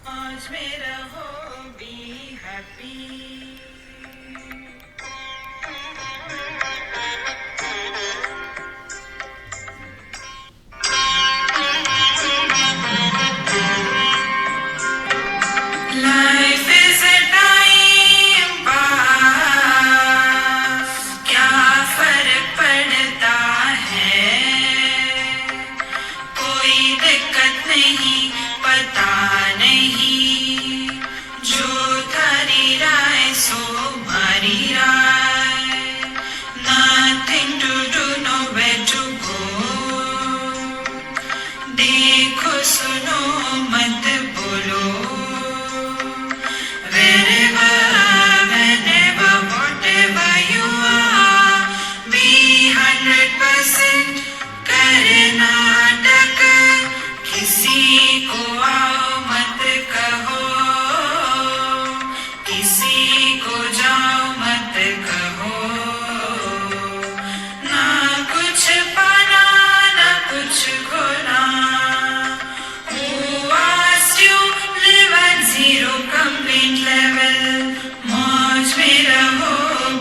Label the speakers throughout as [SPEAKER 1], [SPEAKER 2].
[SPEAKER 1] मौज में रहो, be happy. Life is a time pass. क्या फर्क पड़ता है? कोई दिक्कत नहीं, पता नहीं. जो थारी राय सो मारी राय. Nothing to do, nowhere to go. देखो सुनो मत बोलो. Wherever, whenever, whatever you are, be 100% Karnataka. किसी को आओ मत कहो, किसी को जाओ मत कहो. ना कुछ पाना, ना कुछ खोना. Who asked you live at zero complaint level? मौज में रहो,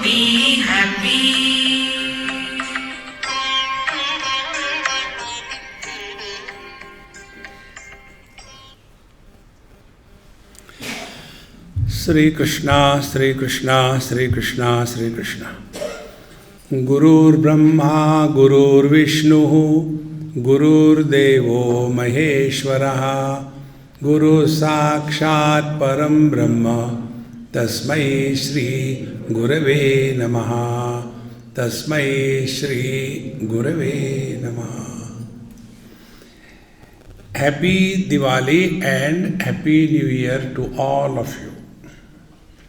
[SPEAKER 1] be happy.
[SPEAKER 2] Sri Krishna, Sri Krishna, Sri Krishna, Sri Krishna. Gurur Brahma, Gurur Vishnu, Gurur Devo Maheshwaraha, Guru Sakshat Param Brahma, Tasmai Shri Gurave Namaha, Tasmai Shri Gurave Namaha. Happy Diwali and Happy New Year to all of you.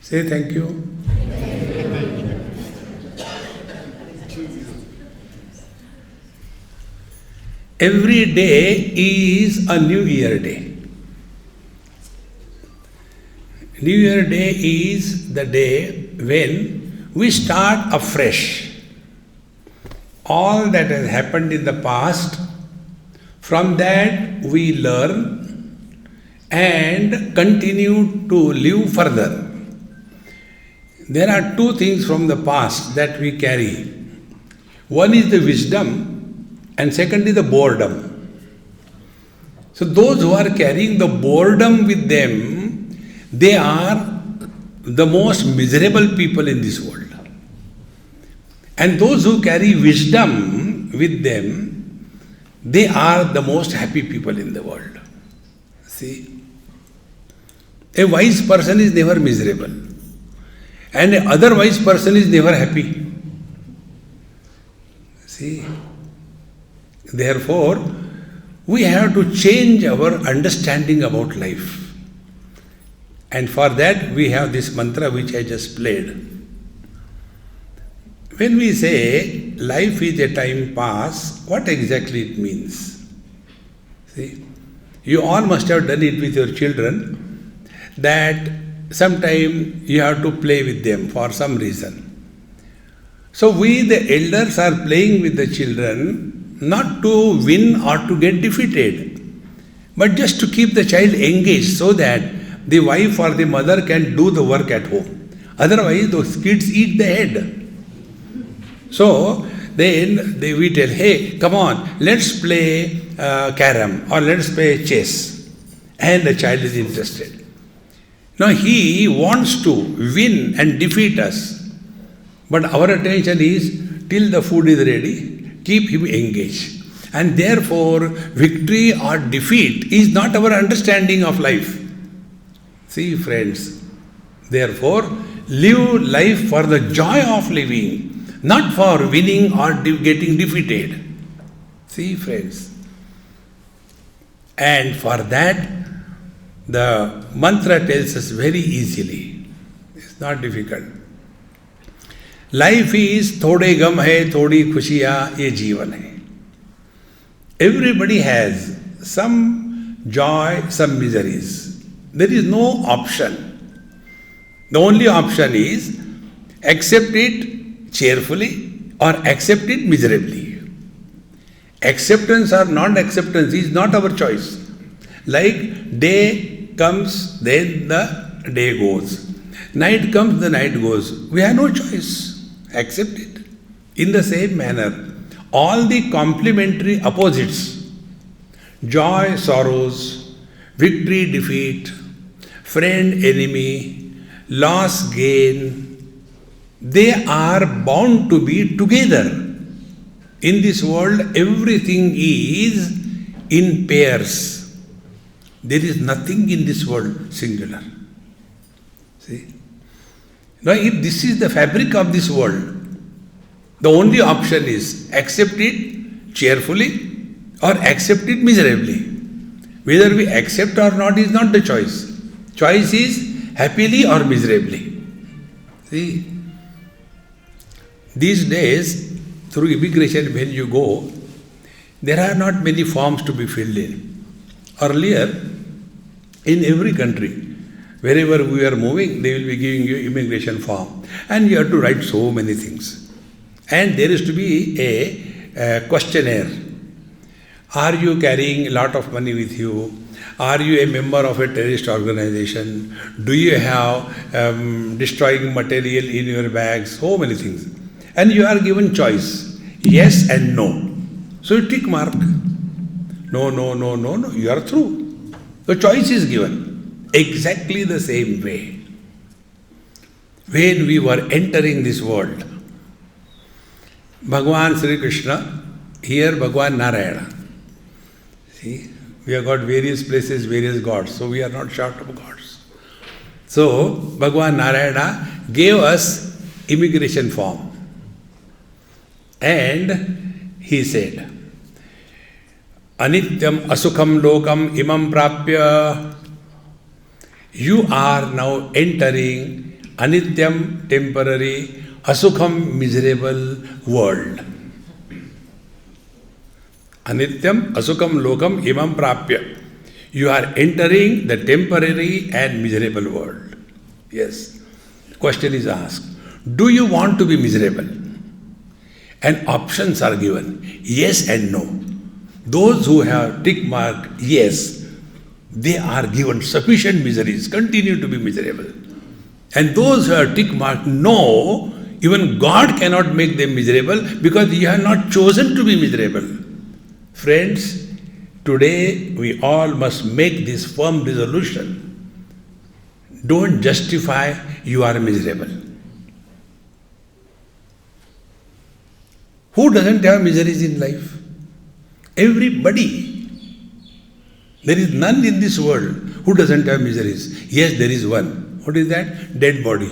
[SPEAKER 2] Say thank you. Every day is a New Year day. New Year day is the day when we start afresh. All that has happened in the past, from that we learn and continue to live further. There are two things from the past that we carry. One is the wisdom and second is the boredom. So those who are carrying the boredom with them, they are the most miserable people in this world. And those who carry wisdom with them, they are the most happy people in the world. See, a wise person is never miserable. And an otherwise person is never happy. See, therefore, we have to change our understanding about life. And for that, we have this mantra which I just played. When we say life is a time pass, what exactly it means? See, you all must have done it with your children, that sometime you have to play with them for some reason. So we, the elders, are playing with the children not to win or to get defeated, but just to keep the child engaged so that the wife or the mother can do the work at home. Otherwise, those kids eat the head. So then we tell, hey, come on, let's play carom or let's play chess. And the child is interested. Now he wants to win and defeat us. But our attention is, till the food is ready, keep him engaged. And therefore, victory or defeat is not our understanding of life. See, friends, therefore, live life for the joy of living, not for winning or getting defeated. See, friends. And for that, the mantra tells us very easily. It's not difficult. Life is थोड़े गम है, थोड़ी खुशियाँ, ये जीवन है. Everybody has some joy, some miseries. There is no option. The only option is accept it cheerfully or accept it miserably. Acceptance or non-acceptance is not our choice. Like day comes, then the day goes. Night comes, the night goes. We have no choice. Accept it. In the same manner, all the complementary opposites, joy, sorrows, victory, defeat, friend, enemy, loss, gain, they are bound to be together. In this world, everything is in pairs. There is nothing in this world singular. See? Now, if this is the fabric of this world, the only option is accept it cheerfully or accept it miserably. Whether we accept or not is not the choice. Choice is happily or miserably. See, these days, through immigration, when you go, there are not many forms to be filled in. Earlier, in every country, wherever we are moving, they will be giving you immigration form. And you have to write so many things. And there is to be a questionnaire. Are you carrying a lot of money with you? Are you a member of a terrorist organization? Do you have destroying material in your bags? So many things. And you are given choice, yes and no. So you tick mark. No, no, no, no, no. You are through. The choice is given. Exactly the same way. When we were entering this world, Bhagavan Sri Krishna, here Bhagavan Narayana. See, we have got various places, various gods, so we are not short of gods. So, Bhagavan Narayana gave us immigration form. And he said, Anityam asukham lokam imam prapya. You are now entering anityam, temporary, asukham, miserable world. Anityam, asukham, lokam, imam prapya. You are entering the temporary and miserable world. Yes. Question is asked, do you want to be miserable? And options are given, yes and no. Those who have tick mark yes, they are given sufficient miseries, continue to be miserable. And those who have tick mark no, even God cannot make them miserable because you have not chosen to be miserable. Friends, today we all must make this firm resolution. Don't justify you are miserable. Who doesn't have miseries in life? Everybody. There is none in this world who doesn't have miseries. Yes, there is one. What is that? Dead body.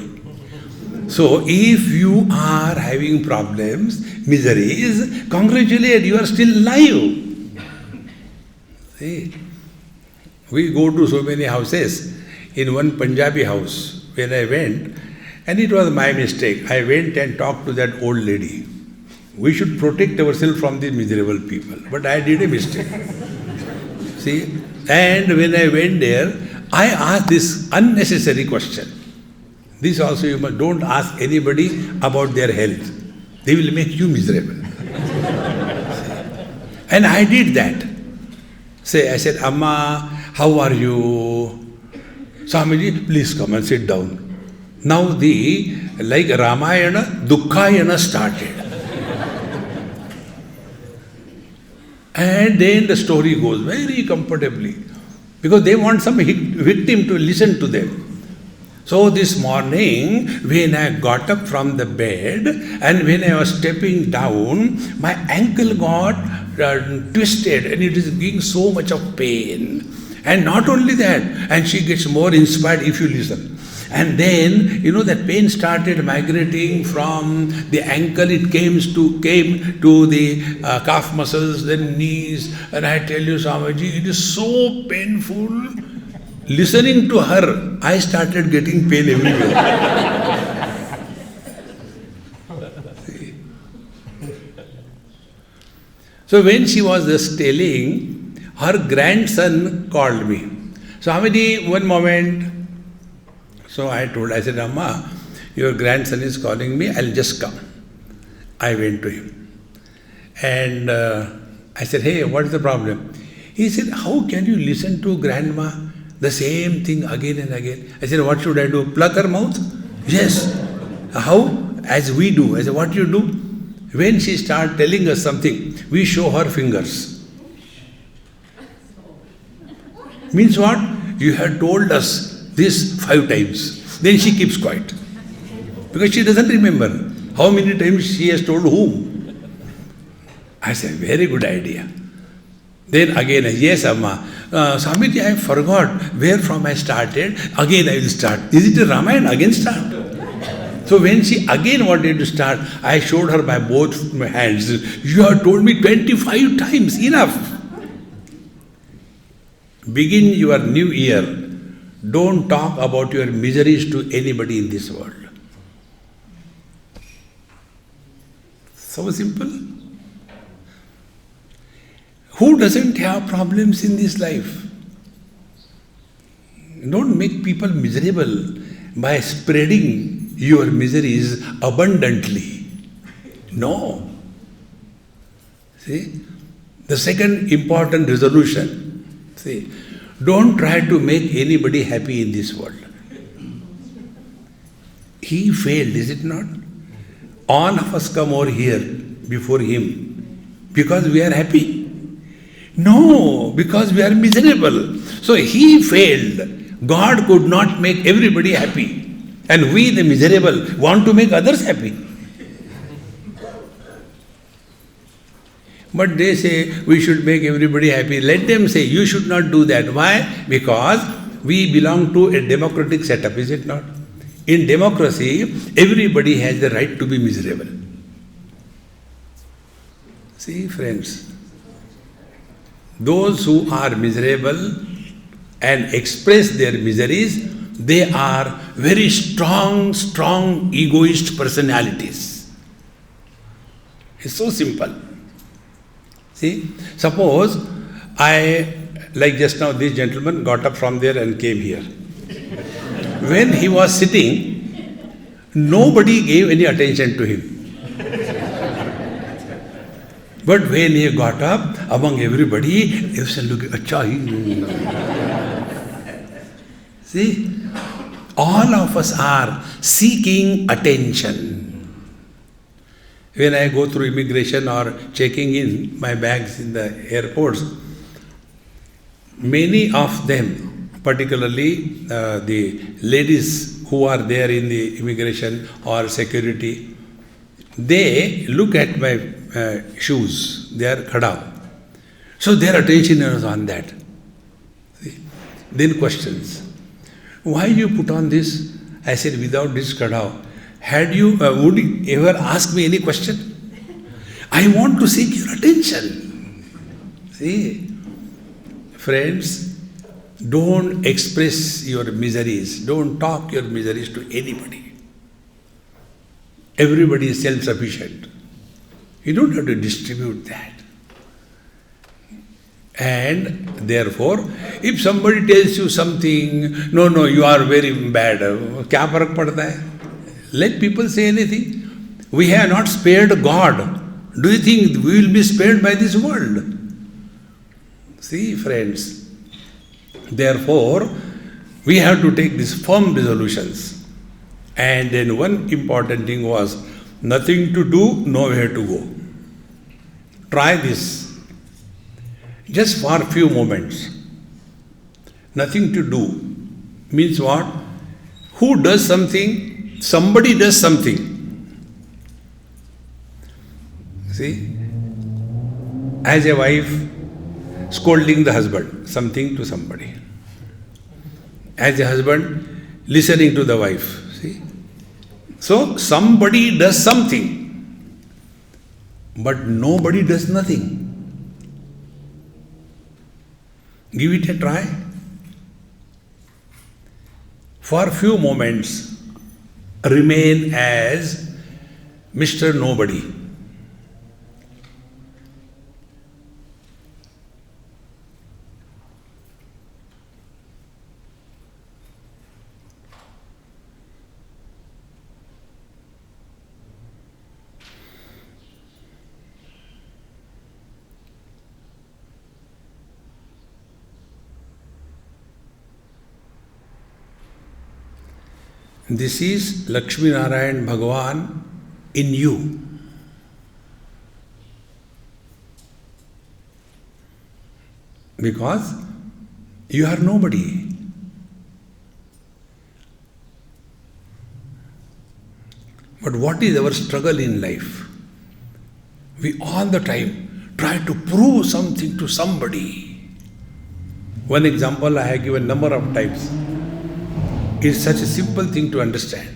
[SPEAKER 2] So, if you are having problems, miseries, congratulate, you are still alive. See, we go to so many houses. In one Punjabi house, when I went, and it was my mistake, I went and talked to that old lady. We should protect ourselves from these miserable people. But I did a mistake. See, and when I went there, I asked this unnecessary question. This also you must don't ask anybody about their health. They will make you miserable. And I did that. I said, Amma, how are you? Swamiji, please come and sit down. Now like Ramayana, Dukkhayana started. And then the story goes very comfortably. Because they want some victim to listen to them. So this morning, when I got up from the bed and when I was stepping down, my ankle got twisted and it is giving so much of pain. And not only that, and she gets more inspired if you listen. And then, that pain started migrating from the ankle, it came to the calf muscles, then knees. And I tell you, Swamiji, it is so painful. Listening to her, I started getting pain everywhere. So when she was just telling, her grandson called me. Swamiji, one moment. So I said, Amma, your grandson is calling me, I'll just come. I went to him. And I said, hey, what is the problem? He said, how can you listen to grandma? The same thing again and again. I said, what should I do? Pluck her mouth? Yes. How? As we do. I said, what you do? When she starts telling us something, we show her fingers. Means what? You have told us this 5 times. Then she keeps quiet. Because she doesn't remember how many times she has told whom. I said, very good idea. Then again, yes, Amma. Swamiji, I forgot where from I started. Again I will start. Is it a Ramayana? Again start. So when she again wanted to start, I showed her by both my hands. You have told me 25 times. Enough. Begin your new year. Don't talk about your miseries to anybody in this world. So simple. Who doesn't have problems in this life? Don't make people miserable by spreading your miseries abundantly. No. See? The second important resolution. See? Don't try to make anybody happy in this world. He failed, is it not? All of us come over here before him because we are happy. No, because we are miserable. So he failed. God could not make everybody happy. And we, the miserable, want to make others happy. But they say we should make everybody happy. Let them say you should not do that. Why? Because we belong to a democratic setup, is it not? In democracy, everybody has the right to be miserable. See, friends, those who are miserable and express their miseries, they are very strong egoist personalities. It's so simple. See, suppose like just now this gentleman got up from there and came here. When he was sitting, nobody gave any attention to him. But when he got up, among everybody, they said, look, acha. See, all of us are seeking attention. When I go through immigration or checking in my bags in the airports, many of them, particularly the ladies who are there in the immigration or security, they look at my shoes, they are khada. So their attention is on that. See? Then questions. Why you put on this? I said, without this khada, would you ever ask me any question? I want to seek your attention. See, friends, don't express your miseries. Don't talk your miseries to anybody. Everybody is self-sufficient. You don't have to distribute that. And therefore, if somebody tells you something, no, you are very bad, kya farak padta hai? Let people say anything. We have not spared God. Do you think we will be spared by this world? See, friends, therefore, we have to take these firm resolutions. And then one important thing was, nothing to do, nowhere to go. Try this. Just for a few moments. Nothing to do means what? Who does something? Somebody does something. See? As a wife scolding the husband, something to somebody. As a husband listening to the wife. See? So somebody does something, but nobody does nothing. Give it a try. For a few moments, remain as Mr. Nobody. This is Lakshmi Narayan Bhagavan in you. Because you are nobody. But what is our struggle in life? We all the time try to prove something to somebody. One example I have given number of times. It's such a simple thing to understand.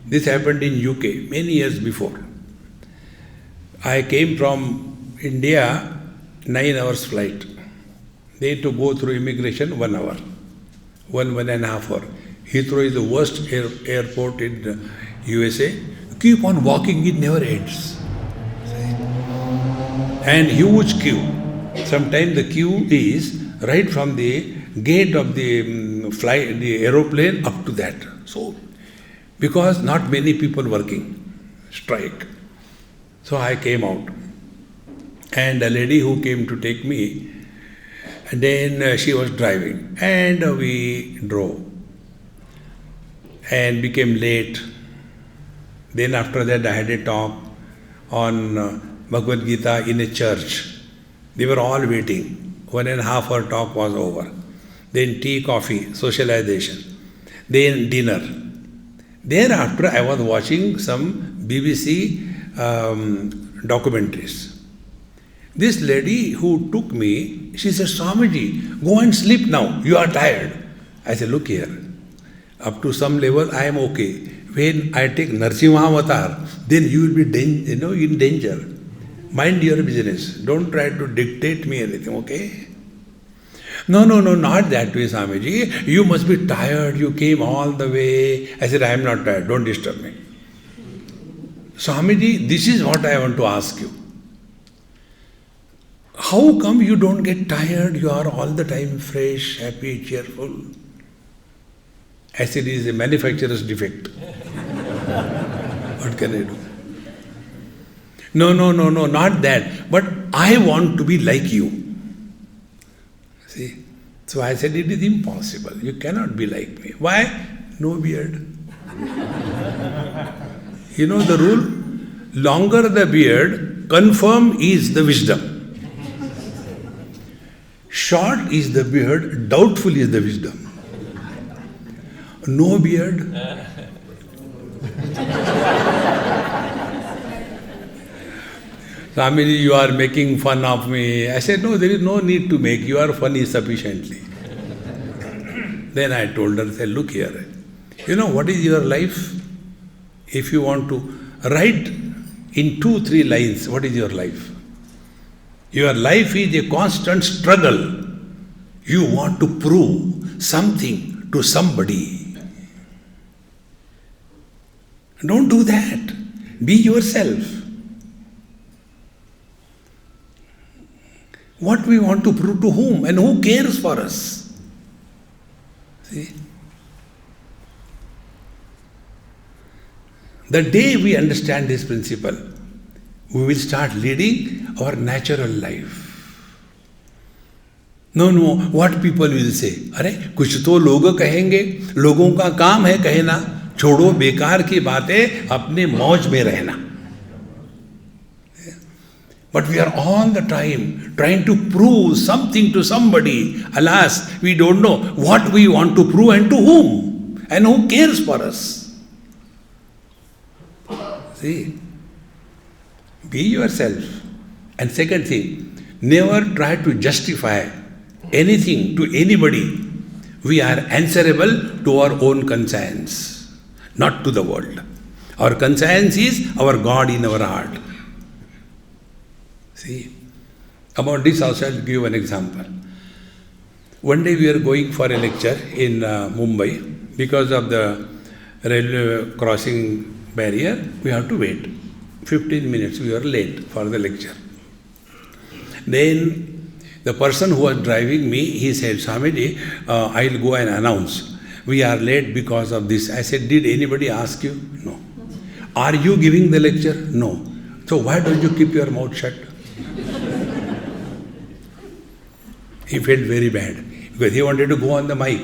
[SPEAKER 2] This happened in UK many years before. I came from India, 9 hours flight. They had to go through immigration 1 hour, 1.5 hour. Heathrow is the worst airport in USA. Keep on walking, it never ends. And huge queue. Sometimes the queue is right from the gate of the aeroplane up to that. So, because not many people working, strike. So I came out. And a lady who came to take me, and then she was driving. And we drove. And became late. Then after that I had a talk on Bhagavad Gita in a church. They were all waiting. 1.5 hour talk was over. Then tea, coffee, socialization. Then dinner. Thereafter I was watching some BBC documentaries. This lady who took me, she said, Swamiji, go and sleep now. You are tired. I said, look here. Up to some level I am okay. When I take Narsimha avatar, then you will be in danger. Mind your business. Don't try to dictate me anything, okay? No, not that way, Swamiji. You must be tired. You came all the way. I said, I am not tired. Don't disturb me. Swamiji, this is what I want to ask you. How come you don't get tired? You are all the time fresh, happy, cheerful. I said, it is a manufacturer's defect. What can I do? No, not that. But I want to be like you. See? So I said, it is impossible. You cannot be like me. Why? No beard. You know the rule? Longer the beard, confirm is the wisdom. Short is the beard, doubtful is the wisdom. No beard. Swamiji, you are making fun of me. I said, no, there is no need to make. You are funny sufficiently. Then I told her, said, look here. You know what is your life? If you want to write in 2-3 lines, what is your life? Your life is a constant struggle. You want to prove something to somebody. Don't do that. Be yourself. What we want to prove to whom and who cares for us? See? The day we understand this principle, we will start leading our natural life. No, what people will say? अरे कुछ तो लोग कहेंगे, लोगों का काम है कहना, छोड़ो बेकार की बातें, अपने मौज में रहना. But we are all the time trying to prove something to somebody. Alas, we don't know what we want to prove and to whom and who cares for us. See, be yourself. And second thing, never try to justify anything to anybody. We are answerable to our own conscience, not to the world. Our conscience is our God in our heart. See, about this also I'll give you an example. One day we were going for a lecture in Mumbai. Because of the railway crossing barrier, we have to wait. 15 minutes we were late for the lecture. Then the person who was driving me, he said, Swamiji, I'll go and announce. We are late because of this. I said, did anybody ask you? No. Are you giving the lecture? No. So why don't you keep your mouth shut? He felt very bad because he wanted to go on the mic.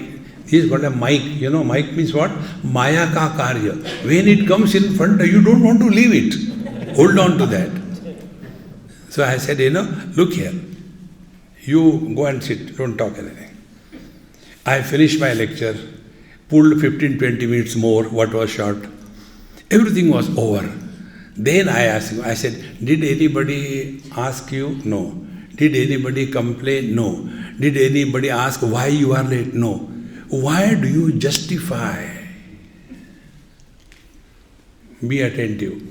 [SPEAKER 2] He is called a mic. You know, mic means what? Maya ka karya. When it comes in front, you don't want to leave it. Hold on to that. So I said, look here. You go and sit, don't talk anything. I finished my lecture, pulled 15-20 minutes more, what was short. Everything was over. Then I asked him, I said, did anybody ask you? No. Did anybody complain? No. Did anybody ask why you are late? No. Why do you justify? Be attentive.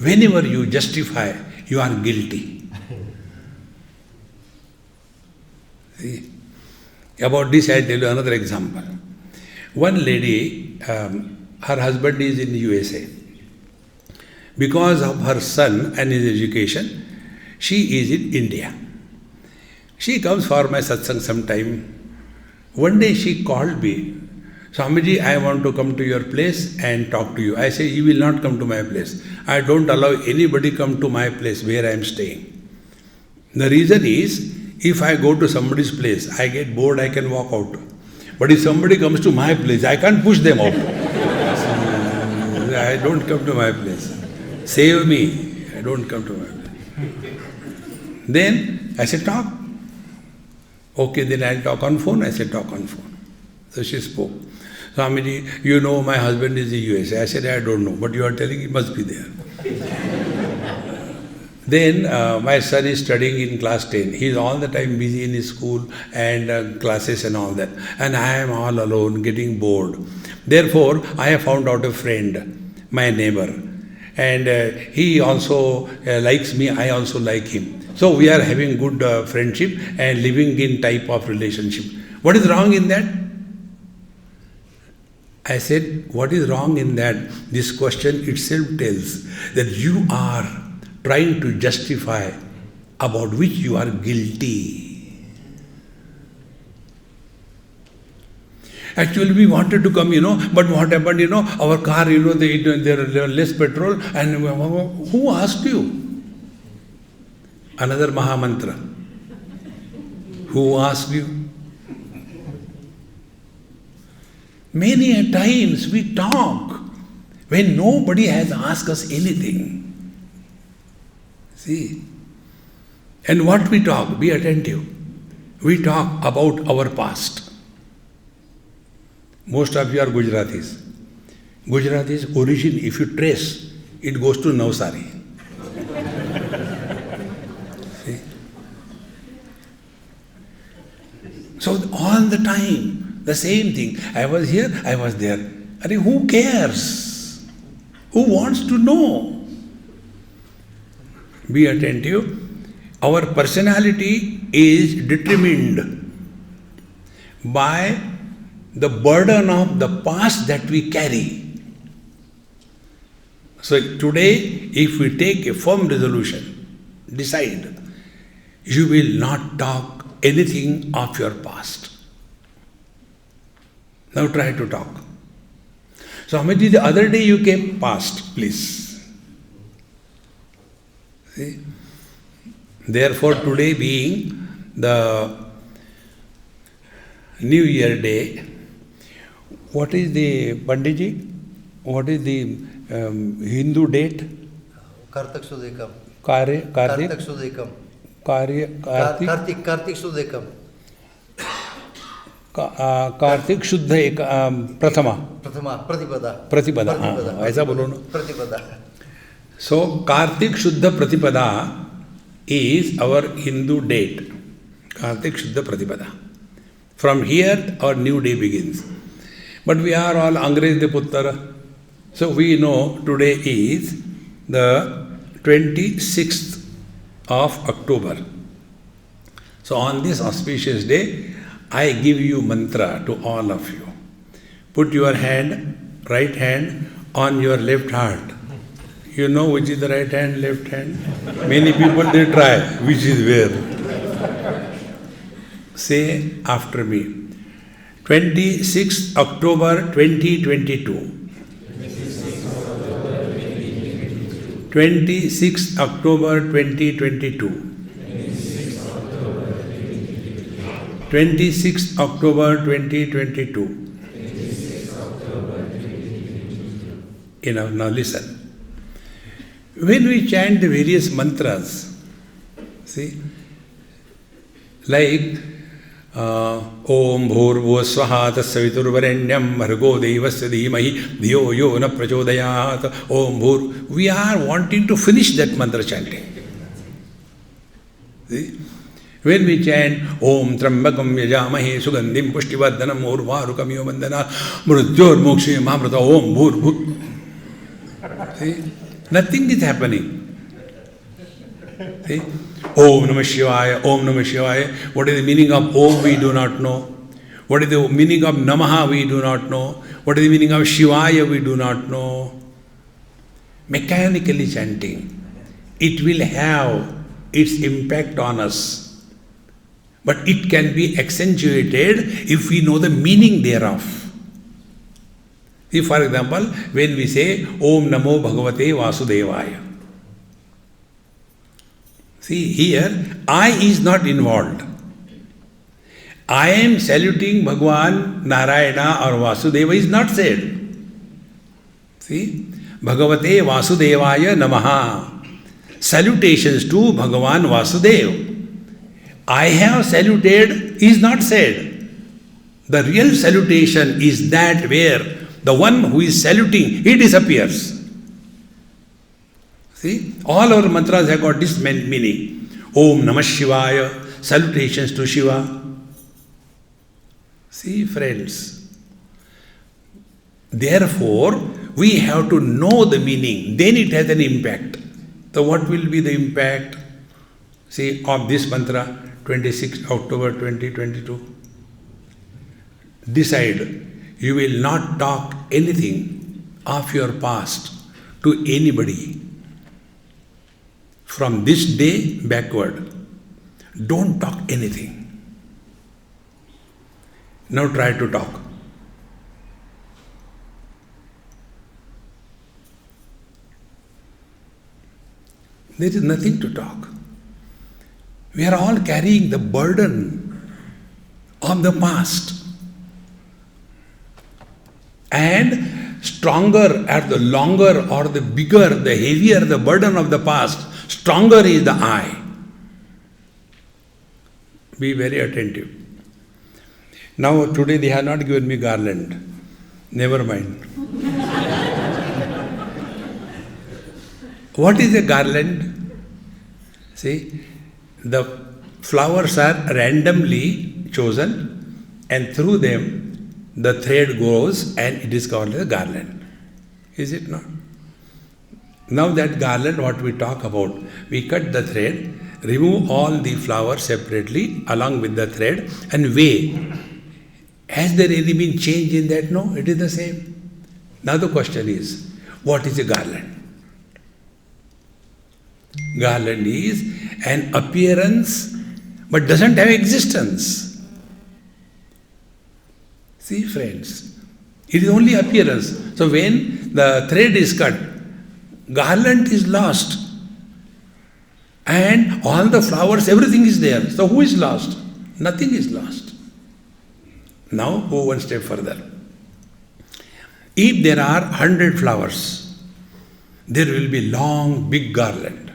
[SPEAKER 2] Whenever you justify, you are guilty. See? About this, I tell you another example. One lady, her husband is in the USA. Because of her son and his education, she is in India. She comes for my satsang sometime. One day she called me, Swamiji, I want to come to your place and talk to you. I say, you will not come to my place. I don't allow anybody come to my place where I am staying. The reason is, if I go to somebody's place, I get bored, I can walk out. But if somebody comes to my place, I can't push them out. I don't come to my place. Save me. I don't come to my place. Then I said, talk. Okay, then I'll talk on phone. I said, talk on phone. So she spoke. Swamiji, you know my husband is in the USA. I said, I don't know, but you are telling he must be there. Then my son is studying in class 10. He is all the time busy in his school and classes and all that. And I am all alone, getting bored. Therefore, I have found out a friend, my neighbor. And he also likes me, I also like him. So we are having good friendship and living in type of relationship. What is wrong in that? I said, what is wrong in that? This question itself tells that you are trying to justify about which you are guilty. Actually, we wanted to come, but what happened, our car, there are less petrol, and who asked you? Another Maha Mantra. Who asked you? Many a times we talk when nobody has asked us anything. See? And what we talk, be attentive. We talk about our past. Most of you are Gujaratis. Gujaratis origin, if you trace, it goes to Navsari. See? So all the time, the same thing. I was here, I was there. Who cares? Who wants to know? Be attentive. Our personality is determined by the burden of the past that we carry. So today, if we take a firm resolution, decide, you will not talk anything of your past. Now try to talk. So Swamiji, the other day you came past, please. See? Therefore, today being the New Year day, what is the Panditji? What is the Hindu date?
[SPEAKER 3] Kartik Sudekam.
[SPEAKER 2] Kartik
[SPEAKER 3] Sudekam.
[SPEAKER 2] Kartik
[SPEAKER 3] Sudekam.
[SPEAKER 2] Kartik शुद्ध एक प्रथमा प्रतिपदा हाँ ऐसा बोलो ना
[SPEAKER 3] प्रतिपदा.
[SPEAKER 2] So Kartik Shuddha Pratipada is our Hindu date. Kartik Shuddha Pratipada. From here our new day begins. But we are all Angrez de Puttara. So we know today is the 26th of October. So on this auspicious day, I give you mantra to all of you. Put your hand, right hand, on your left heart. You know which is the right hand, left hand? Many people they try, which is where. Say after me. 26th October 2022. 26th October 2022. 26th October 2022. Now listen. When we chant the various mantras, see, like Om Bhurvua Swaha Tassaviturvarenyam Bhargo Devasya Dhimahi Dhiyo Yo Na Prachodayat Om Bhur. We are wanting to finish that mantra chanting. See? When we chant Om Trambakam Yajamahe Sugandhim Pushtivardhanam Urvarukam Yomandana Mrutyor Mokshe Mamrata Om Bhur Bhur. See? Nothing is happening. See? Om Namah Shivaya, Om Namah Shivaya. What is the meaning of Om we do not know. What is the meaning of Namaha we do not know. What is the meaning of Shivaya we do not know. Mechanically chanting, it will have its impact on us. But it can be accentuated if we know the meaning thereof. See, for example, when we say Om Namo Bhagavate Vasudevaya. See, here I is not involved. I am saluting Bhagwan, Narayana or Vasudeva is not said. See, Bhagavate Vasudevaya Namaha. Salutations to Bhagavan Vasudeva. I have saluted is not said. The real salutation is that where the one who is saluting, he disappears. See, all our mantras have got this meaning. Om Namah Shivaya, salutations to Shiva. See, friends. Therefore, we have to know the meaning, then it has an impact. So what will be the impact, see, of this mantra, 26 October 2022? Decide, you will not talk anything of your past to anybody. From this day backward, don't talk anything. Now try to talk. There is nothing to talk. We are all carrying the burden of the past. And stronger or the longer or the bigger, the heavier the burden of the past, stronger is the I. Be very attentive. Now today they have not given me garland. Never mind. What is a garland? See, the flowers are randomly chosen and through them the thread goes and it is called a garland. Is it not? Now that garland, what we talk about, we cut the thread, remove all the flowers separately along with the thread and weigh. Has there any been change in that? No, it is the same. Now the question is, what is a garland? Garland is an appearance but doesn't have existence. See, friends, it is only appearance. So when the thread is cut, garland is lost. And all the flowers, everything is there. So who is lost? Nothing is lost. Now go one step further. If there are 100 flowers, there will be long, big garland.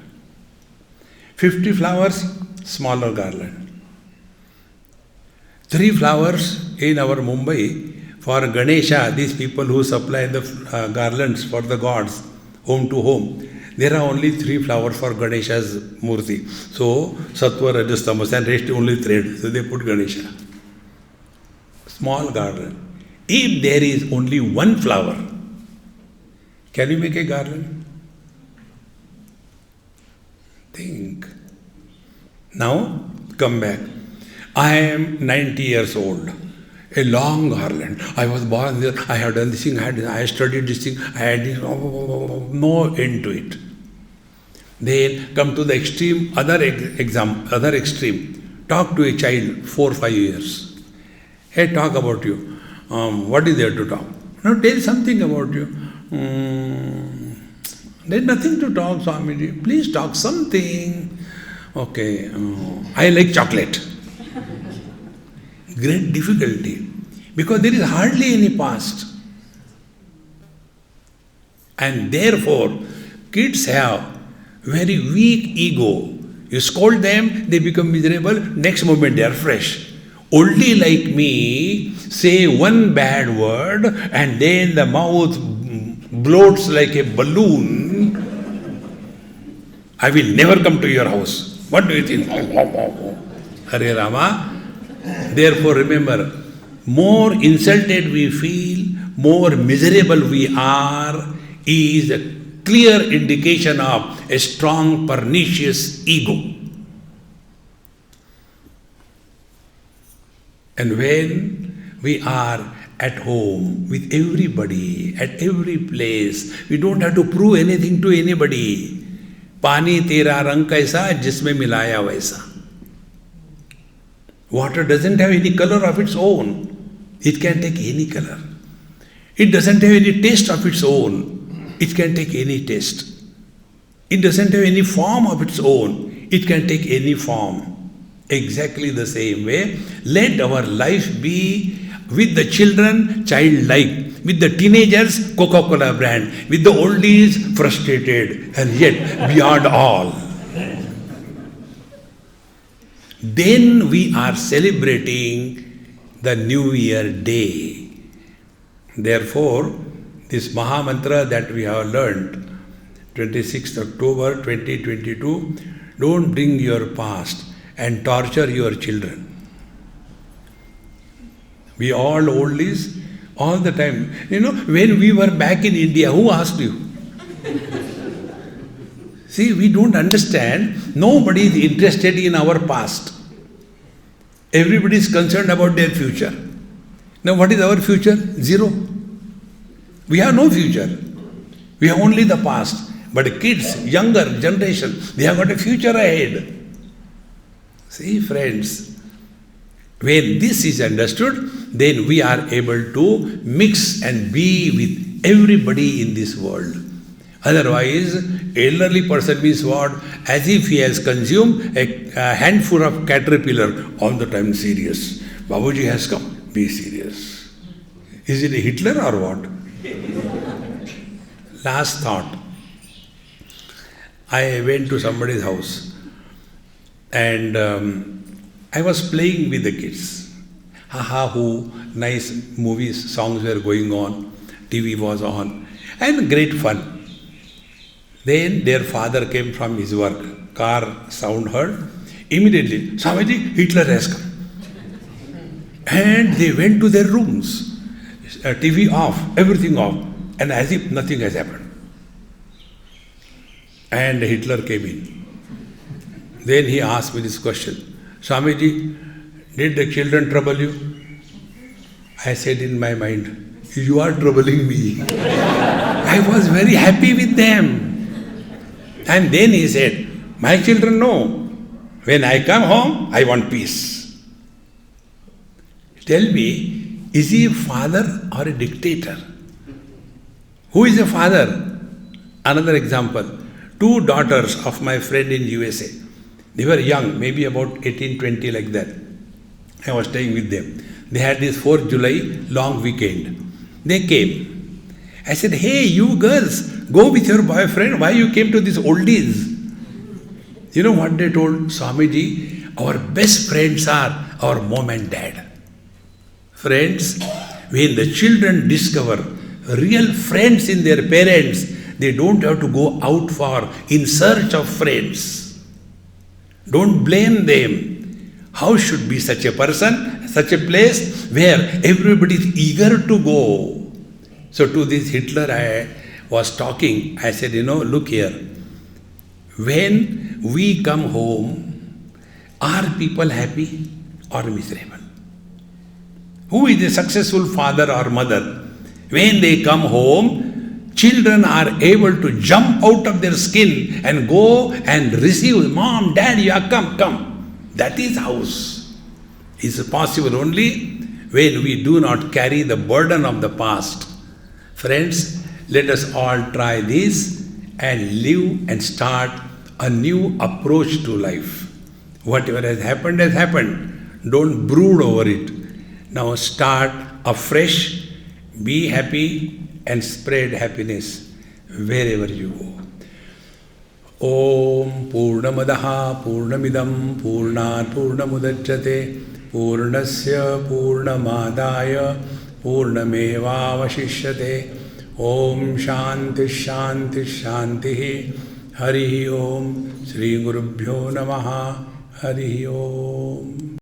[SPEAKER 2] 50 flowers, smaller garland. 3 flowers in our Mumbai, for Ganesha, these people who supply the garlands for the gods, home to home, there are only 3 flowers for Ganesha's murti. So, Sattva, Rajas, Tamas, and rest only thread. So they put Ganesha. Small garland. If there is only 1 flower, can you make a garland? Think. Now, come back. I am 90 years old. A long garland. I was born there. I have done this thing. I have studied this thing. I had this. No end to it. Then come to the extreme, other extreme. Talk to a child, 4 or 5 years. Hey, talk about you. What is there to talk? Now tell something about you. There is nothing to talk, Swamiji. Please talk something. Okay. I like chocolate. Great difficulty. Because there is hardly any past. And therefore, kids have very weak ego. You scold them, they become miserable, next moment they are fresh. Only like me, say one bad word and then the mouth bloats like a balloon. I will never come to your house. What do you think? Hare Rama. Therefore remember, more insulted we feel, more miserable we are, is a clear indication of a strong, pernicious ego. And when we are at home with everybody, at every place, we don't have to prove anything to anybody. पानी तेरा रंग कैसा जिसमें मिलाया वैसा. Water doesn't have any color of its own. It can take any color. It doesn't have any taste of its own. It can take any taste. It doesn't have any form of its own. It can take any form. Exactly the same way, let our life be with the children childlike, with the teenagers Coca-Cola brand, with the oldies frustrated, and yet beyond all. Then we are celebrating the New Year day. Therefore, this Maha Mantra that we have learnt, 26th October 2022, don't bring your past and torture your children. We all oldies, all the time. You know, when we were back in India, who asked you? See, we don't understand. Nobody is interested in our past. Everybody is concerned about their future. Now, what is our future? Zero. We have no future. We have only the past. But kids, younger generation, they have got a future ahead. See, friends, when this is understood, then we are able to mix and be with everybody in this world. Otherwise, elderly person means what? As if he has consumed a handful of caterpillar, all the time serious. Babuji has come, be serious. Is it a Hitler or what? Last thought. I went to somebody's house and I was playing with the kids. Ha hoo, nice movies, songs were going on, TV was on, and great fun. Then their father came from his work, car sound heard, immediately, Swamiji, Hitler has come. And they went to their rooms, TV off, everything off, and as if nothing has happened. And Hitler came in. Then he asked me this question, Swamiji, did the children trouble you? I said in my mind, you are troubling me. I was very happy with them. And then he said, my children know, when I come home, I want peace. Tell me, is he a father or a dictator? Who is a father? Another example. 2 daughters of my friend in USA. They were young, maybe about 18, 20 like that. I was staying with them. They had this 4th July long weekend. They came. I said, hey, you girls, go with your boyfriend. Why you came to these oldies? You know what they told? Swamiji, our best friends are our mom and dad. Friends, when the children discover real friends in their parents, they don't have to go out for in search of friends. Don't blame them. How should be such a person, such a place where everybody is eager to go? So to this Hitler I was talking, I said, look here. When we come home, are people happy or miserable? Who is a successful father or mother? When they come home, children are able to jump out of their skin and go and receive, Mom, Dad, you are come. That is house. It's possible only when we do not carry the burden of the past. Friends, let us all try this and live and start a new approach to life. Whatever has happened. Don't brood over it. Now start afresh, be happy and spread happiness. wherever you go. Om Purnamadaha Purnamidam Purnat Purnamudachyate Purnasya Purnamadaya Purnamevavashishyate. Om Shanti Shanti Shanti. Hari Om. Shri Gurubhyo Namaha. Hari Om.